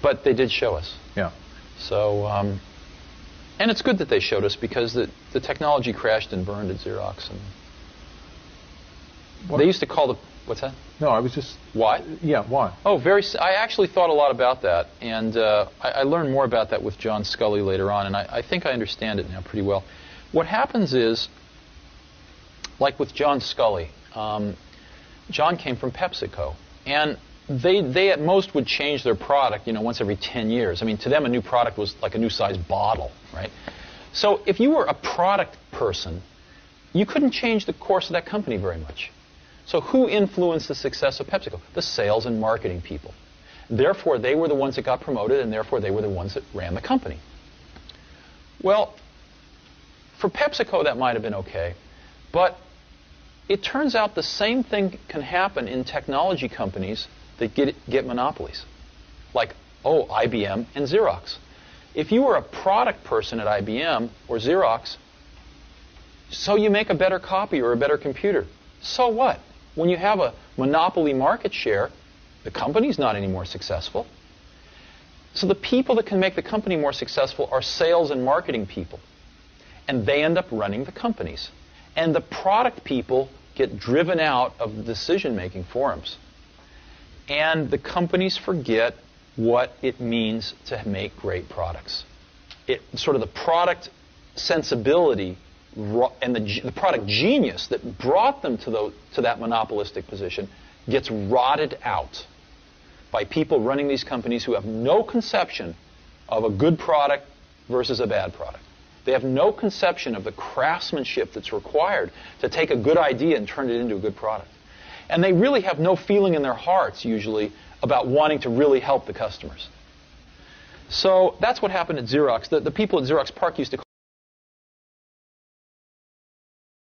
But they did show us. Yeah. So, and it's good that they showed us because the technology crashed and burned at Xerox. And they used to call the... What's that? No, I was just... Why? Yeah, why? Oh, I actually thought a lot about that, and I learned more about that with John Scully later on, and I think I understand it now pretty well. What happens is, like with John Scully, John came from PepsiCo, and they at most would change their product, once every 10 years. I mean, to them, a new product was like a new size bottle, right? So if you were a product person, you couldn't change the course of that company very much. So who influenced the success of PepsiCo? The sales and marketing people. Therefore, they were the ones that got promoted, and therefore they were the ones that ran the company. Well, for PepsiCo, that might have been okay, but it turns out the same thing can happen in technology companies that get monopolies, like, IBM and Xerox. If you were a product person at IBM or Xerox, so you make a better copy or a better computer. So what? When you have a monopoly market share, the company's not any more successful. So the people that can make the company more successful are sales and marketing people. And they end up running the companies. And the product people get driven out of the decision-making forums. And the companies forget what it means to make great products. Sort of the product sensibility and the product genius that brought them to that monopolistic position gets rotted out by people running these companies who have no conception of a good product versus a bad product. They have no conception of the craftsmanship that's required to take a good idea and turn it into a good product. And they really have no feeling in their hearts, usually, about wanting to really help the customers. So that's what happened at Xerox. The people at Xerox PARC used to call